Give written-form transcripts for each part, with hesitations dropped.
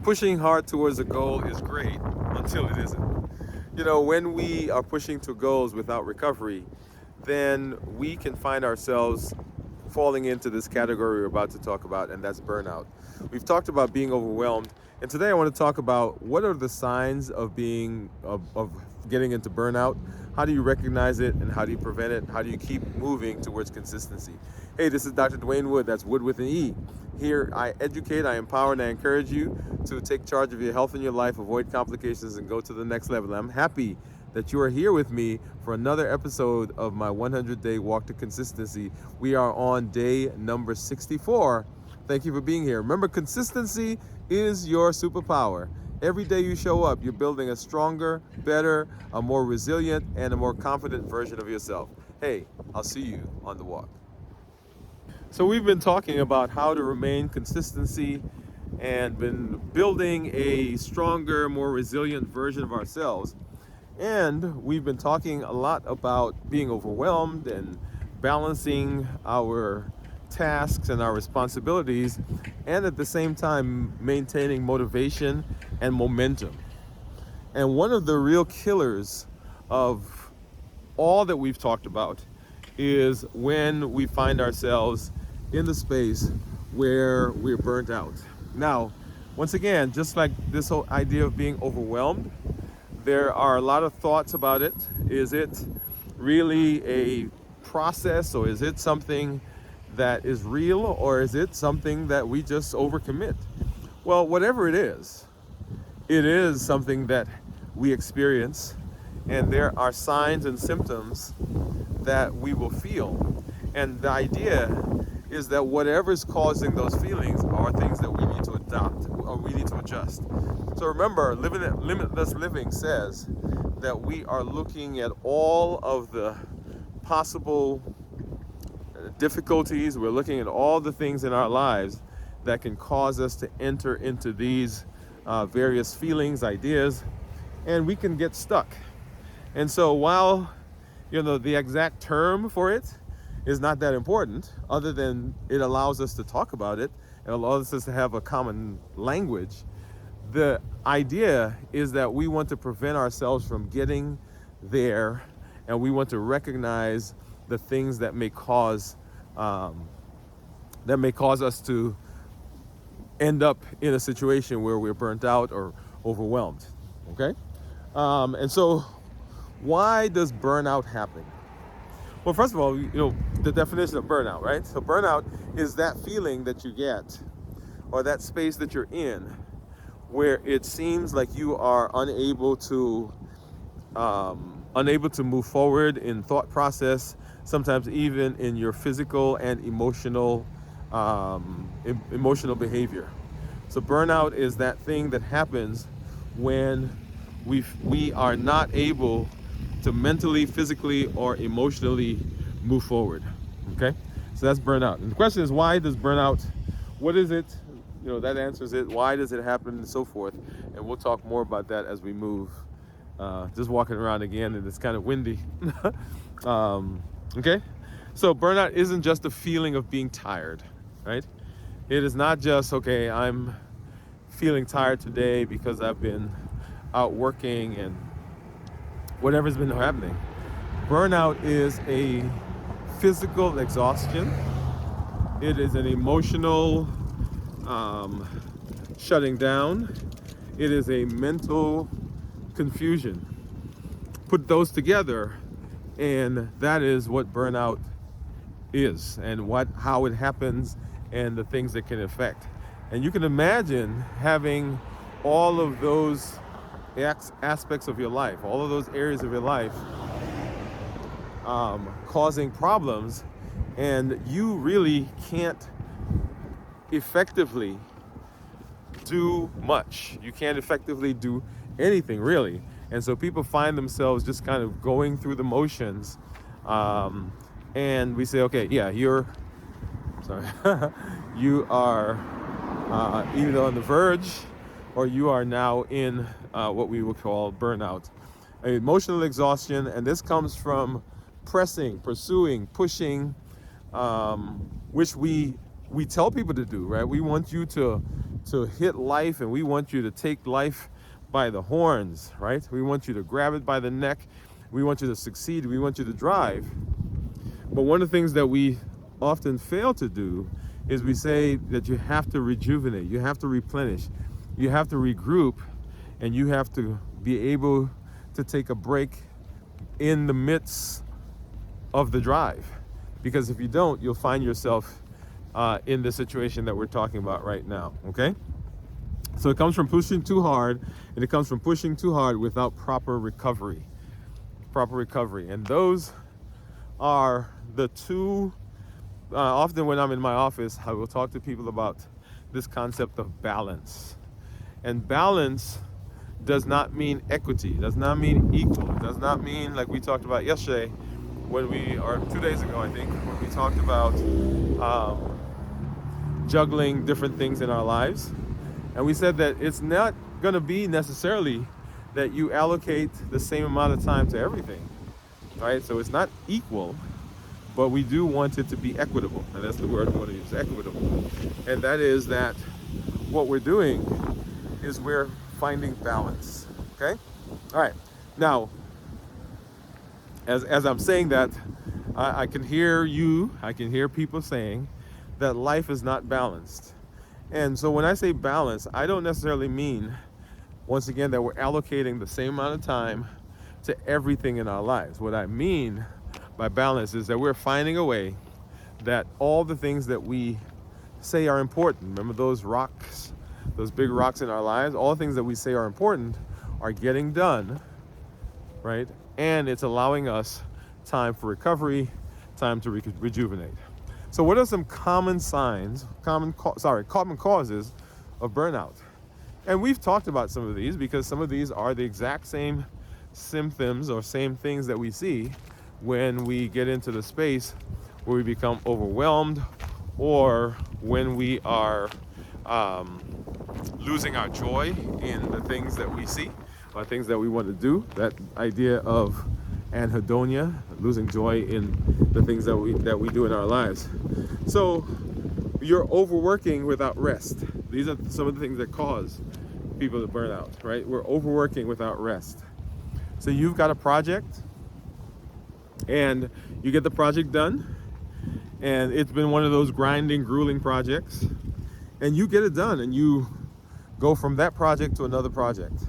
Pushing hard towards a goal is great until it isn't. When we are pushing to goals without recovery, then we can find ourselves falling into this category we're about to talk about, and that's burnout. We've talked about being overwhelmed, and today I want to talk about what are the signs of getting into burnout. How do you recognize it, and how do you prevent it? How do you keep moving towards consistency? Hey, this is Dr. Dwain Woode. That's Wood with an E. Here I educate, I empower, and I encourage you to take charge of your health and your life, avoid complications, and go to the next level. I'm happy that you are here with me for another episode of my 100-day walk to consistency. We are on day number 64. Thank you for being here. Remember, consistency is your superpower. Every day you show up, you're building a stronger, better, a more resilient, and a more confident version of yourself. Hey, I'll see you on the walk. So we've been talking about how to remain consistency and been building a stronger, more resilient version of ourselves. And we've been talking a lot about being overwhelmed and balancing our tasks and our responsibilities, and at the same time maintaining motivation and momentum. And one of the real killers of all that we've talked about is when we find ourselves in the space where we're burnt out. Now, once again, just like this whole idea of being overwhelmed, there are a lot of thoughts about it. Is it really a process, or is it something that is real, or is it something that we just overcommit? Well, whatever it is something that we experience, and there are signs and symptoms that we will feel. And the idea is that whatever's causing those feelings are things that we need to adopt or we need to adjust. So remember, limitless living says that we are looking at all of the possible difficulties. We're looking at all the things in our lives that can cause us to enter into these various feelings, ideas, and we can get stuck. And so while the exact term for it is not that important, other than it allows us to talk about it and allows us to have a common language, the idea is that we want to prevent ourselves from getting there, and we want to recognize the things that may cause us to end up in a situation where we're burnt out or overwhelmed. Okay, and so why does burnout happen? Well, first of all, the definition of burnout, right? So burnout is that feeling that you get, or that space that you're in, where it seems like you are unable to move forward in thought process, sometimes even in your physical and emotional behavior. So burnout is that thing that happens when we are not able to mentally, physically, or emotionally move forward. Okay, so that's burnout. And the question is, why does burnout? What is it? That answers it. Why does it happen, and so forth? And we'll talk more about that as we move. Just walking around again, and it's kind of windy. Okay, so burnout isn't just a feeling of being tired, right? It is not just, okay, I'm feeling tired today because I've been out working and whatever's been happening. Burnout is a physical exhaustion. It is an emotional shutting down. It is a mental confusion. Put those together, and that is what burnout is, and how it happens, and the things that can affect. And you can imagine having all of those aspects of your life, all of those areas of your life causing problems, and you really can't effectively do much. You can't effectively do anything, really. And so people find themselves just kind of going through the motions, and we say, okay, yeah, you are either on the verge, or you are now in what we would call burnout, emotional exhaustion. And this comes from pressing, pursuing, pushing, which we we tell people to do, right? We want you to hit life, and we want you to take life by the horns, right? We want you to grab it by the neck. We want you to succeed. We want you to drive. But one of the things that we often fail to do is we say that you have to rejuvenate, you have to replenish, you have to regroup, and you have to be able to take a break in the midst of the drive. Because if you don't, you'll find yourself in the situation that we're talking about right now, okay? So it comes from pushing too hard, and it comes from pushing too hard without proper recovery. And those are the two. Often when I'm in my office, I will talk to people about this concept of balance. And balance does not mean equity, does not mean equal, does not mean, like we talked about yesterday, or 2 days ago, I think, when we talked about juggling different things in our lives. And we said that it's not going to be necessarily that you allocate the same amount of time to everything, right? So it's not equal, but we do want it to be equitable. And that's the word we want to use, equitable. And that is that what we're doing is we're finding balance, okay? All right, now, as I'm saying that, I can hear people saying that life is not balanced. And so when I say balance, I don't necessarily mean, once again, that we're allocating the same amount of time to everything in our lives. What I mean by balance is that we're finding a way that all the things that we say are important, remember those rocks, those big rocks in our lives, all the things that we say are important are getting done, right? And it's allowing us time for recovery, time to rejuvenate. So what are some common signs, common causes of burnout? And we've talked about some of these because some of these are the exact same symptoms or same things that we see when we get into the space where we become overwhelmed, or when we are losing our joy in the things that we see or things that we want to do. That idea of anhedonia, losing joy in the things that we do in our lives. So you're overworking without rest. These are some of the things that cause people to burn out, right? We're overworking without rest. So you've got a project, and you get the project done, and it's been one of those grinding, grueling projects, and you get it done, and you go from that project to another project,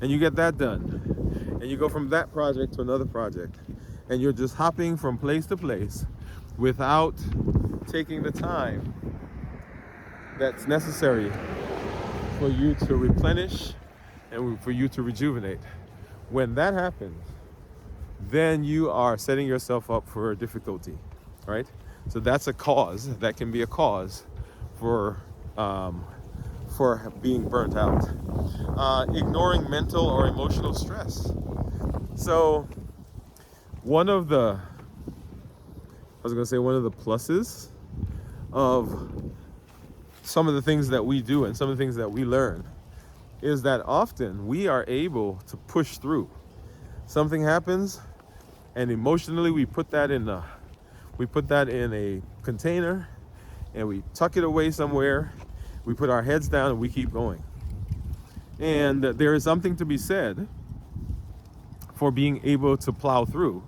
and you get that done, and you go from that project to another project, and you're just hopping from place to place without taking the time that's necessary for you to replenish and for you to rejuvenate. When that happens, then you are setting yourself up for difficulty, right? So that's a cause. That can be a cause for being burnt out. Ignoring mental or emotional stress. So one of the pluses of some of the things that we do and some of the things that we learn is that often we are able to push through. Something happens, and emotionally we put that in a container, and we tuck it away somewhere. We put our heads down and we keep going. And there is something to be said for being able to plow through.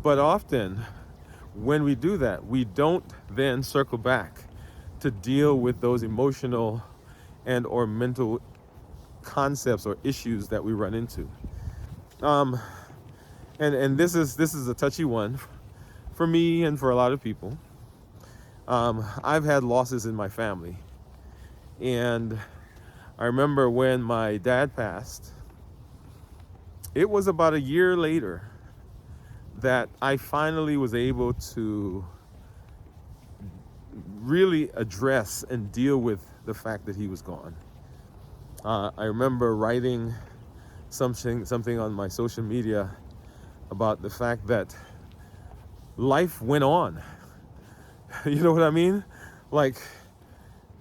But often when we do that, we don't then circle back to deal with those emotional and or mental concepts or issues that we run into. And this is a touchy one for me and for a lot of people. I've had losses in my family, and I remember when my dad passed, it was about a year later that I finally was able to really address and deal with the fact that he was gone. I remember writing something on my social media about the fact that life went on. You know what I mean? Like,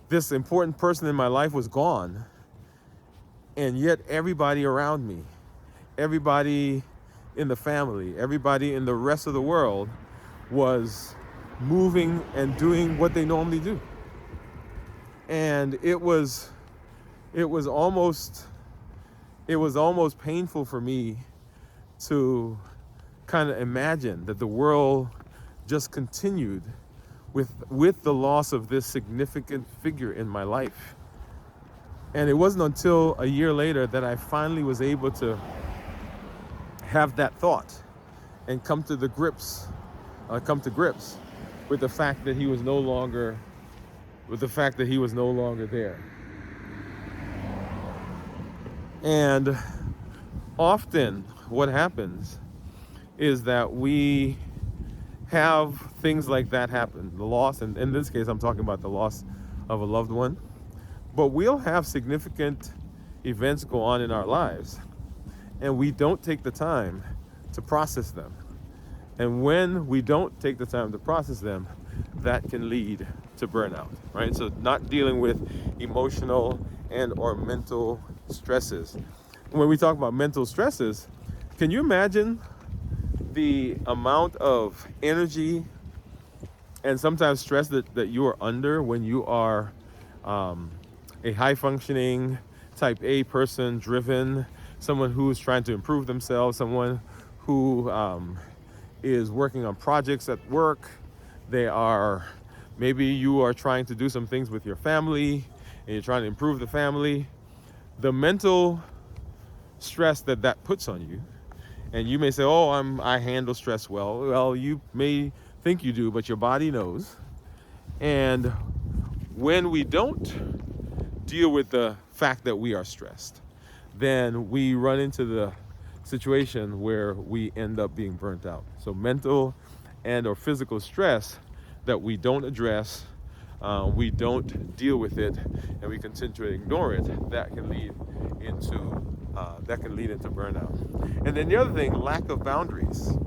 this important person in my life was gone, and yet everybody around me, everybody in the family, everybody in the rest of the world was moving and doing what they normally do. And it was almost painful for me to kind of imagine that the world just continued with the loss of this significant figure in my life. And it wasn't until a year later that I finally was able to have that thought and come to grips with the fact that he was no longer there. And often what happens is that we have things like that happen, the loss, and in this case I'm talking about the loss of a loved one, but we'll have significant events go on in our lives and we don't take the time to process them. And when we don't take the time to process them, that can lead to burnout, right? So not dealing with emotional and or mental stresses. When we talk about mental stresses, can you imagine the amount of energy and sometimes stress that you are under when you are a high functioning type A person, driven, someone who's trying to improve themselves, someone who is working on projects at work. Maybe you are trying to do some things with your family and you're trying to improve the family. The mental stress that puts on you, and you may say, oh, I handle stress well. Well, you may think you do, but your body knows. And when we don't deal with the fact that we are stressed, then we run into the situation where we end up being burnt out. So mental and or physical stress that we don't address, we don't deal with it, and we continue to ignore it, that can lead into burnout. And then the other thing, lack of boundaries,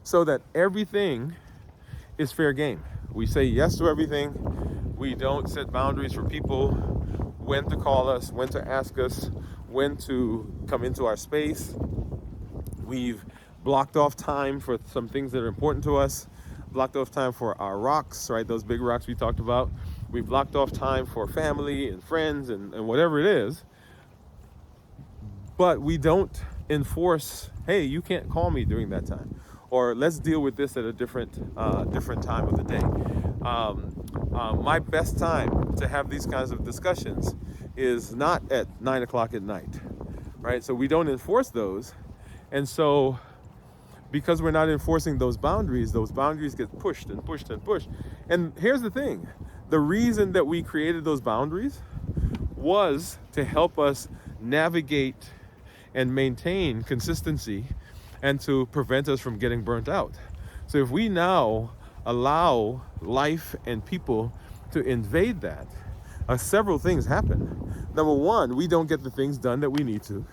so that everything is fair game. We say yes to everything. We don't set boundaries for people, when to call us, when to ask us, when to come into our space. We've blocked off time for some things that are important to us, blocked off time for our rocks, right? Those big rocks we talked about. We've blocked off time for family and friends and whatever it is. But we don't enforce, hey, you can't call me during that time. Or let's deal with this at a different time of the day. My best time to have these kinds of discussions is not at 9 o'clock at night, right? So we don't enforce those. And so because we're not enforcing those boundaries get pushed and pushed and pushed. And here's the thing. The reason that we created those boundaries was to help us navigate and maintain consistency and to prevent us from getting burnt out. So if we now allow life and people to invade that, several things happen. Number one, we don't get the things done that we need to.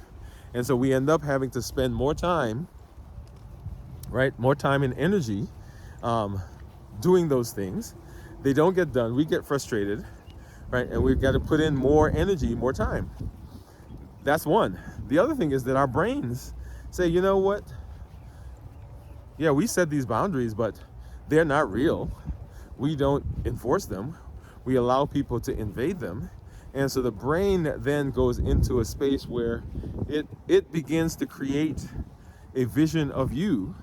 And so we end up having to spend more time, right? More time and energy doing those things. They don't get done. We get frustrated, right? And we've got to put in more energy, more time. That's one. The other thing is that our brains say, you know what? Yeah, we set these boundaries, but they're not real. We don't enforce them. We allow people to invade them. And so the brain then goes into a space where it begins to create a vision of you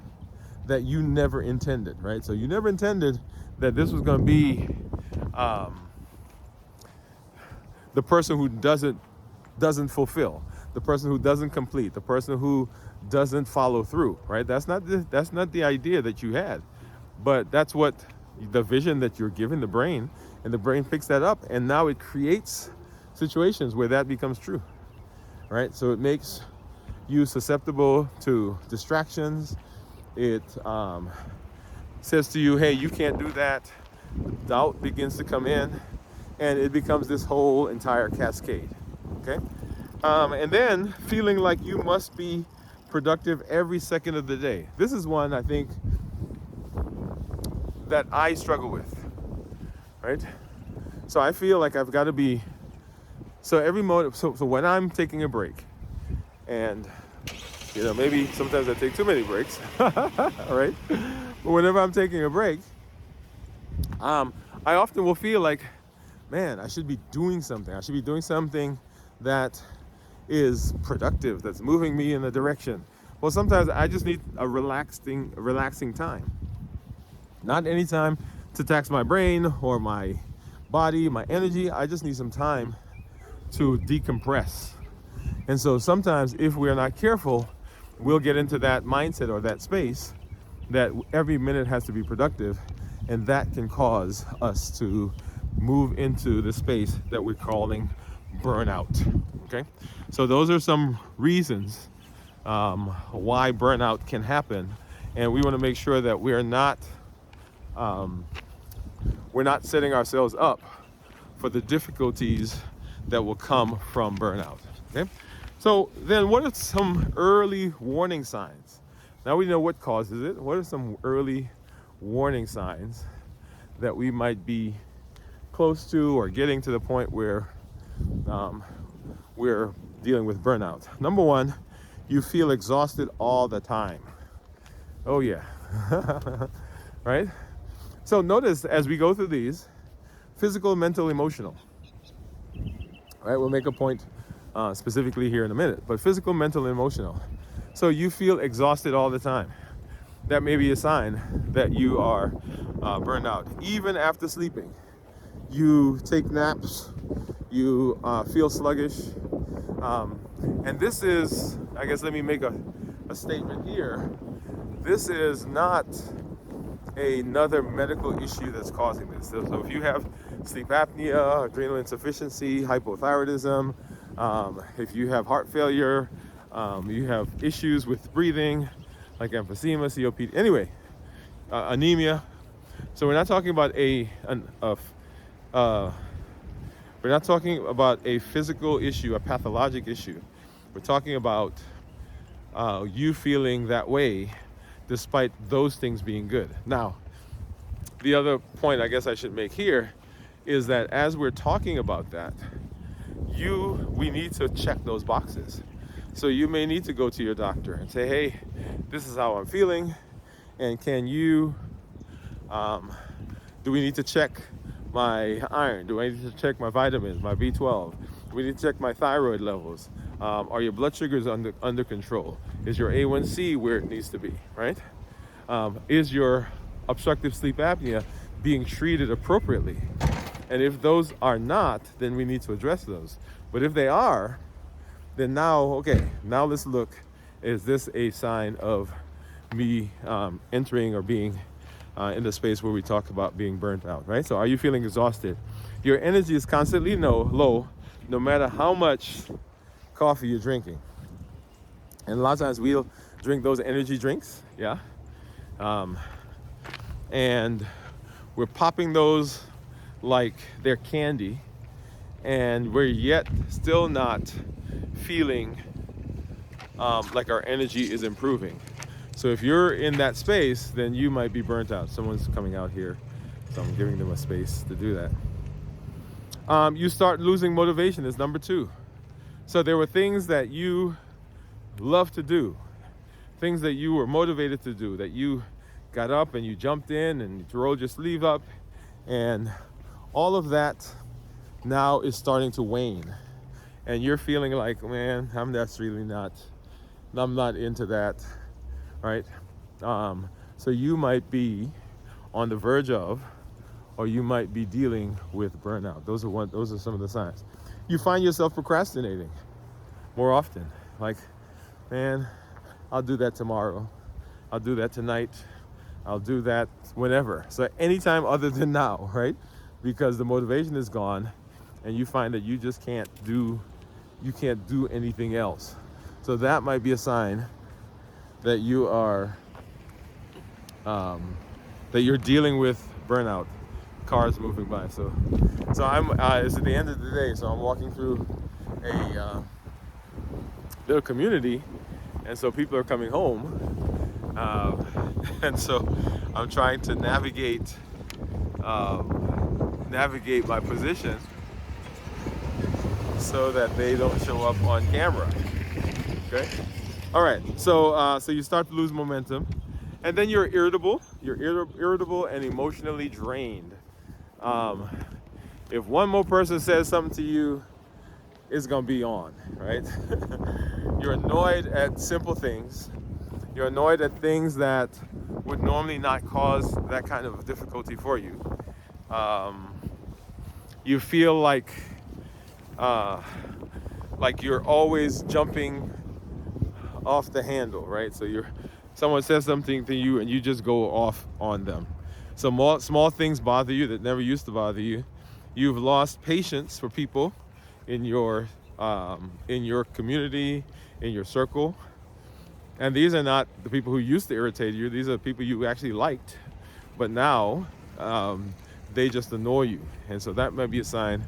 that you never intended, right? So you never intended that this was going to be the person who doesn't fulfill, the person who doesn't complete, the person who doesn't follow through, right? That's not the idea that you had, but that's what the vision that you're giving the brain, and the brain picks that up, and now it creates situations where that becomes true, right? So it makes you susceptible to distractions. It says to you, hey, you can't do that. Doubt begins to come in, and it becomes this whole entire cascade, okay? And then feeling like you must be productive every second of the day. This is one I think that I struggle with, right? So I feel like I've got to be, so when I'm taking a break, and maybe sometimes I take too many breaks, all right? But whenever I'm taking a break, I often will feel like, man, I should be doing something. I should be doing something that is productive, that's moving me in a direction. Well, sometimes I just need a relaxing time. Not any time to tax my brain or my body, my energy. I just need some time to decompress. And so sometimes if we're not careful, we'll get into that mindset or that space that every minute has to be productive, and that can cause us to move into the space that we're calling burnout. Okay, so those are some reasons why burnout can happen, and we want to make sure that we're not setting ourselves up for the difficulties that will come from burnout. Okay, so then what are some early warning signs? Now we know what causes it. What are some early warning signs that we might be close to or getting to the point where we're dealing with burnout? Number one, you feel exhausted all the time. Oh yeah. Right? So notice as we go through these, physical, mental, emotional. Right? We'll make a point specifically here in a minute, but physical, mental, and emotional. So you feel exhausted all the time. That may be a sign that you are burned out. Even after sleeping, you take naps, you feel sluggish. And this is, I guess let me make a statement here. This is not another medical issue that's causing this. So if you have sleep apnea, adrenal insufficiency, hypothyroidism, if you have heart failure, you have issues with breathing, like emphysema, COPD, anyway, anemia. So we're not talking about we're not talking about a physical issue, a pathologic issue. We're talking about you feeling that way despite those things being good. Now, the other point I guess I should make here is that as we're talking about that, we need to check those boxes. So you may need to go to your doctor and say, hey, this is how I'm feeling, and can you, do we need to check my iron? Do I need to check my vitamins, my B12? Do we need to check my thyroid levels? Are your blood sugars under control? Is your A1C where it needs to be, right? Is your obstructive sleep apnea being treated appropriately? And if those are not, then we need to address those. But if they are, then now let's look, is this a sign of me entering or being in the space where we talk about being burnt out, right? So are you feeling exhausted? Your energy is constantly low, no matter how much coffee you're drinking. And a lot of times we'll drink those energy drinks, yeah? And we're popping those like they're candy, and we're yet still not feeling like our energy is improving. So if you're in that space, then you might be burnt out. Someone's coming out here, so I'm giving them a space to do that. You start losing motivation is number two. So there were things that you love to do, things that you were motivated to do, that you got up and you jumped in and you rolled your sleeve up, and all of that now is starting to wane. And you're feeling like, man, I'm not into that, right? So you might be on the verge of, or you might be dealing with burnout. Those are some of the signs. You find yourself procrastinating more often. Like, man, I'll do that tomorrow. I'll do that tonight. I'll do that whenever. So anytime other than now, right? Because the motivation is gone, and you find that you just can't do anything else. So that might be a sign that you are that you're dealing with burnout. Cars moving by. So I'm it's at the end of the day, so I'm walking through a little community, and so people are coming home, and so I'm trying to navigate my position so that they don't show up on camera. Okay. All right. So you start to lose momentum, and then you're irritable. you're irritable and emotionally drained. Um, if one more person says something to you, it's gonna be on, right? You're annoyed at simple things. You're annoyed at things that would normally not cause that kind of difficulty for you. You feel like you're always jumping off the handle, right? So someone says something to you and you just go off on them. So small things bother you that never used to bother you. You've lost patience for people in your community, in your circle. And these are not the people who used to irritate you. These are people you actually liked, but now they just annoy you. And so that might be a sign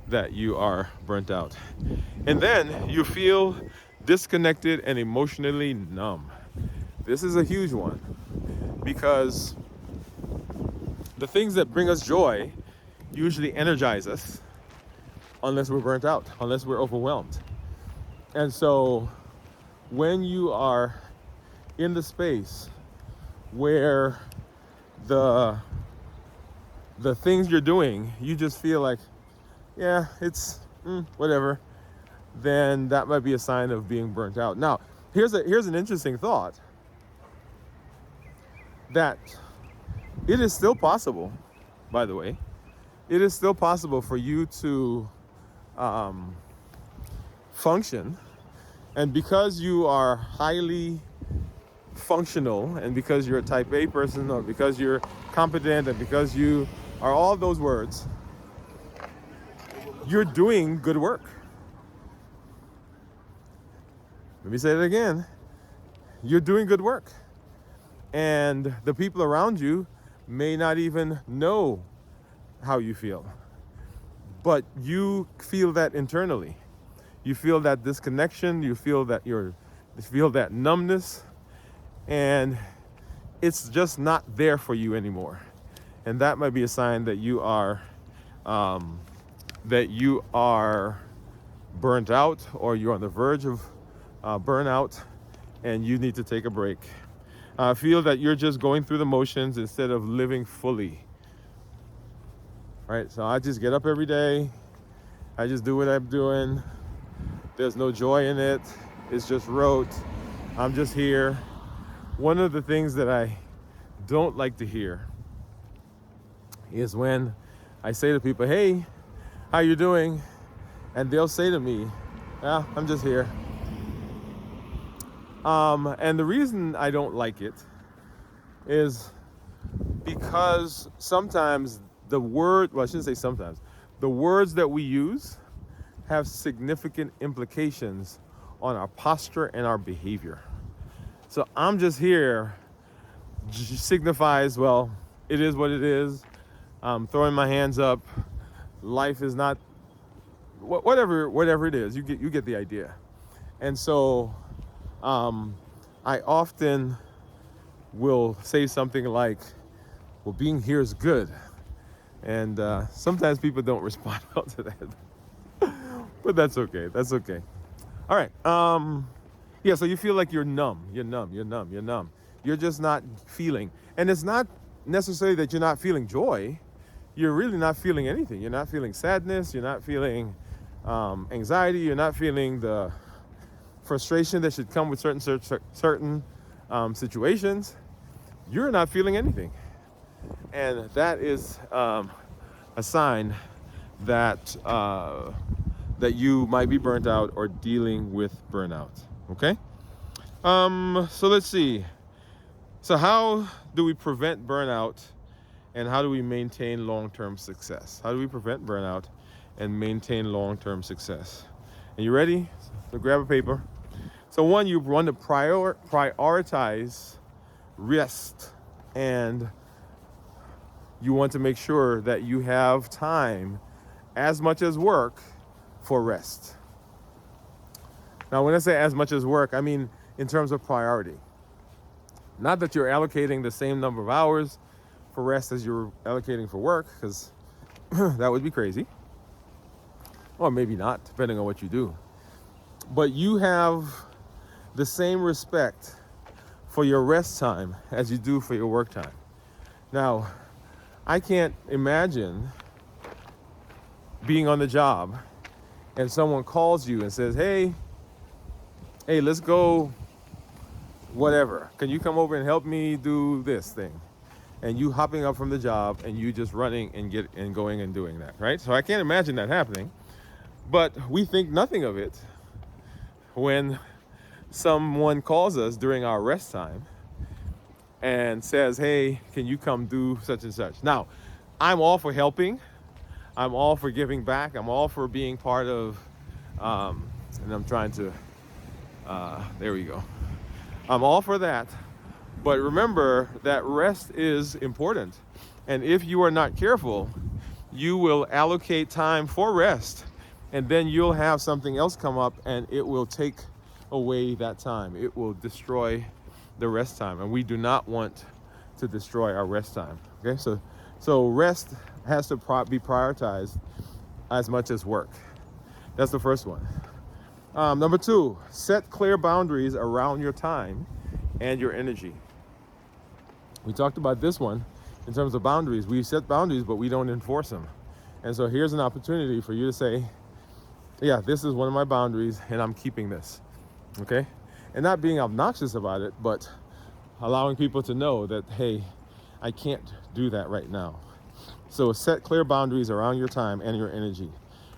that you are burnt out. And then you feel disconnected and emotionally numb. This is a huge one because the things that bring us joy usually energize us unless we're burnt out, unless we're overwhelmed. And so when you are in the space where the things you're doing, you just feel like, yeah, it's whatever, then that might be a sign of being burnt out. Now, here's an interesting thought, that it is still possible, by the way, it is still possible for you to function. And because you are highly functional, and because you're a type A person, or because you're competent, and because you are all those words, you're doing good work. Let me say it again. You're doing good work. And the people around you may not even know how you feel. But you feel that internally. You feel that disconnection, you feel that numbness, and it's just not there for you anymore. And that might be a sign that you are burnt out, or you're on the verge of burnout, and you need to take a break. Feel that you're just going through the motions instead of living fully. Right? So I just get up every day. I just do what I'm doing. There's no joy in it. It's just rote. I'm just here. One of the things that I don't like to hear is when I say to people, hey, how you doing? And they'll say to me, yeah, I'm just here. And the reason I don't like it is because sometimes the words that we use have significant implications on our posture and our behavior. So I'm just here signifies, well, it is what it is. I'm throwing my hands up. Life is not whatever it is. You get the idea. And so I often will say something like, well, being here is good. And sometimes people don't respond well to that. But that's okay. That's okay. All right. Yeah, so you feel like you're numb. You're numb. You're just not feeling. And it's not necessarily that you're not feeling joy. You're really not feeling anything. You're not feeling sadness. You're not feeling anxiety. You're not feeling the frustration that should come with certain situations. You're not feeling anything. And that is a sign that that you might be burnt out or dealing with burnout. Okay? So let's see. So how do we prevent burnout, and how do we maintain long-term success? How do we prevent burnout and maintain long-term success? Are you ready? So grab a paper. So one, you want to prioritize rest, and you want to make sure that you have time as much as work for rest. Now, when I say as much as work, I mean in terms of priority. Not that you're allocating the same number of hours for rest as you're allocating for work, because that would be crazy. Or maybe not, depending on what you do. But you have the same respect for your rest time as you do for your work time. Now, I can't imagine being on the job and someone calls you and says, hey, let's go, whatever. Can you come over and help me do this thing? And you hopping up from the job and you just running and going and doing that, right? So I can't imagine that happening. But we think nothing of it when someone calls us during our rest time and says, hey, can you come do such and such? Now, I'm all for helping. I'm all for giving back. I'm all for being part of, and I'm trying to, there we go. I'm all for that. But remember that rest is important. And if you are not careful, you will allocate time for rest, and then you'll have something else come up and it will take away that time. It will destroy the rest time. And we do not want to destroy our rest time. Okay, so rest has to be prioritized as much as work. That's the first one. Number 2, set clear boundaries around your time and your energy. We talked about this one in terms of boundaries. We set boundaries, but we don't enforce them. And so here's an opportunity for you to say, yeah, this is one of my boundaries and I'm keeping this. Okay? And not being obnoxious about it, but allowing people to know that, hey, I can't do that right now. So set clear boundaries around your time and your energy.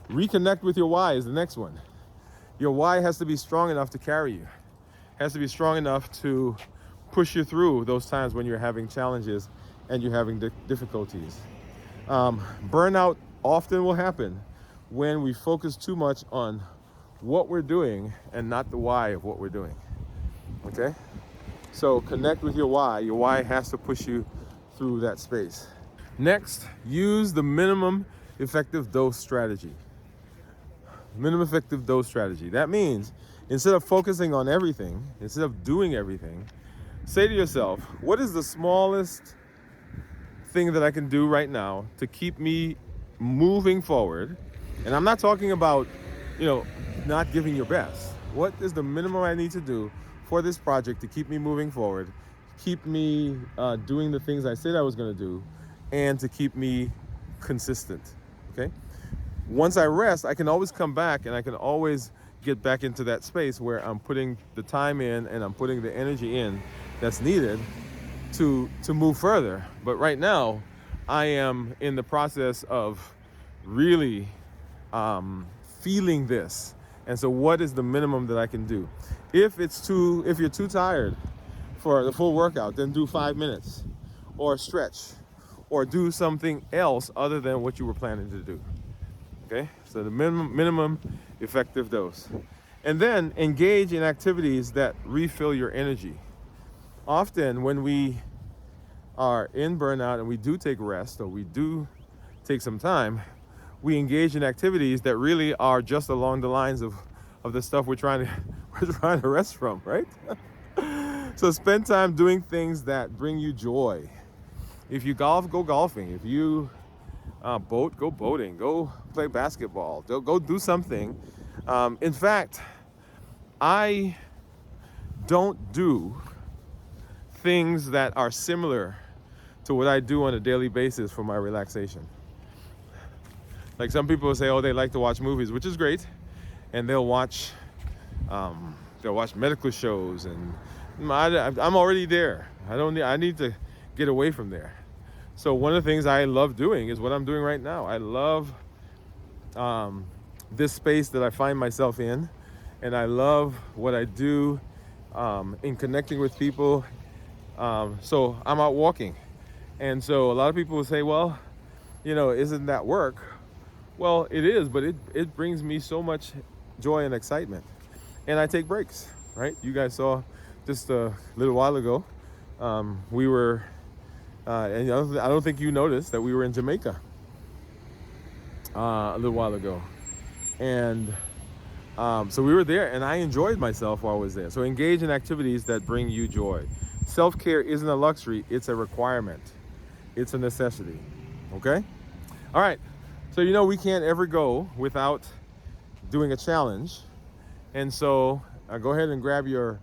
Reconnect with your why is the next one. Your why has to be strong enough to carry you. Has to be strong enough to push you through those times when you're having challenges and you're having difficulties. Burnout often will happen when we focus too much on what we're doing and not the why of what we're doing. Okay? So connect with your why. Your why has to push you through that space. Next, use the minimum effective dose strategy. Minimum effective dose strategy. That means instead of focusing on everything, instead of doing everything, say to yourself, what is the smallest thing that I can do right now to keep me moving forward? And I'm not talking about, not giving your best. What is the minimum I need to do for this project to keep me moving forward, keep me doing the things I said I was going to do, and to keep me consistent, okay? Once I rest, I can always come back and I can always get back into that space where I'm putting the time in and I'm putting the energy in that's needed to move further. But right now, I am in the process of really feeling this. And so what is the minimum that I can do? If you're too tired for the full workout, then do 5 minutes or stretch or do something else other than what you were planning to do. Okay, so the minimum effective dose. And then engage in activities that refill your energy. Often when we are in burnout and we do take rest or we do take some time, we engage in activities that really are just along the lines of the stuff we're trying to rest from, right? So spend time doing things that bring you joy. If you golf, go golfing. If you boat, go boating. Go play basketball. Go do something. In fact, I don't do things that are similar to what I do on a daily basis for my relaxation. Like some people say, oh, they like to watch movies, which is great, and they'll watch medical shows, and I'm already there. I need to get away from there. So one of the things I love doing is what I'm doing right now. I love this space that I find myself in, and I love what I do in connecting with people. So I'm out walking, and so a lot of people will say, well, isn't that work? Well, it is, but it brings me so much joy and excitement, and I take breaks, right? You guys saw just a little while ago, we were, and I don't think you noticed that we were in Jamaica a little while ago, and so we were there, and I enjoyed myself while I was there. So engage in activities that bring you joy. Self-care isn't a luxury; it's a requirement. It's a necessity. Okay? All right. So we can't ever go without doing a challenge, and so go ahead and grab your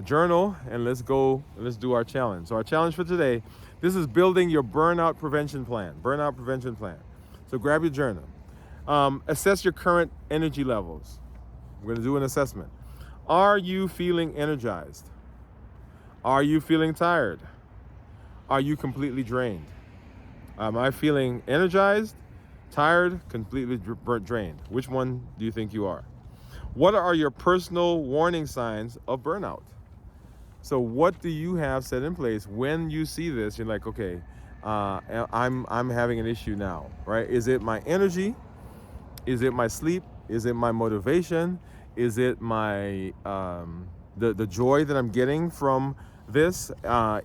journal and let's do our challenge. So our challenge for today: This is building your burnout prevention plan. Burnout prevention plan. So grab your journal. Assess your current energy levels. We're going to do an assessment. Are you feeling energized? Are you feeling tired? Are you completely drained? Am I feeling energized, tired, completely drained? Which one do you think you are? What are your personal warning signs of burnout? So what do you have set in place when you see this? You're like, okay, I'm having an issue now, right? Is it my energy? Is it my sleep? Is it my motivation? Is it my the joy that I'm getting from this?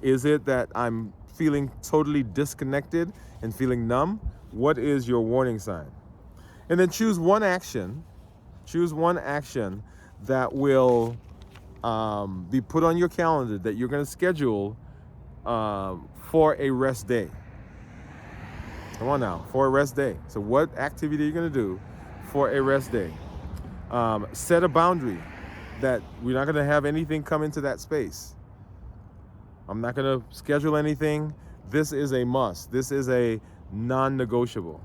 Is it that I'm feeling totally disconnected and feeling numb? What is your warning sign? And then choose one action. Choose one action that will be put on your calendar that you're going to schedule for a rest day. Come on now, for a rest day. So what activity are you going to do for a rest day? Set a boundary that we're not going to have anything come into that space. I'm not going to schedule anything. This is a must. This is a non-negotiable.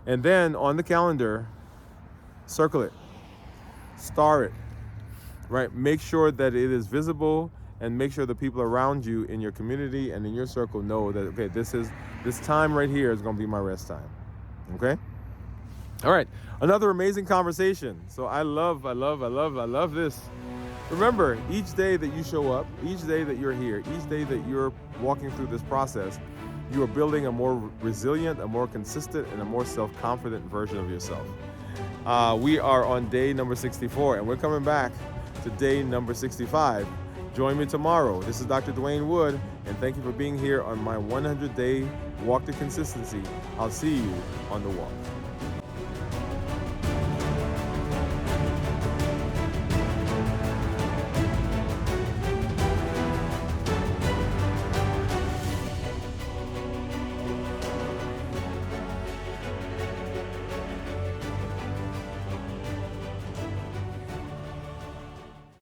And then on the calendar, circle it, star it, right? Make sure that it is visible, and make sure the people around you in your community and in your circle know that, okay, this time right here is going to be my rest time. Okay? All right. Another amazing conversation. So I love this. Remember, each day that you show up, each day that you're here, each day that you're walking through this process, you are building a more resilient, a more consistent, and a more self-confident version of yourself. We are on day number 64, and we're coming back to day number 65. Join me tomorrow. This is Dr. Dwain Woode, and thank you for being here on my 100-day walk to consistency. I'll see you on the walk.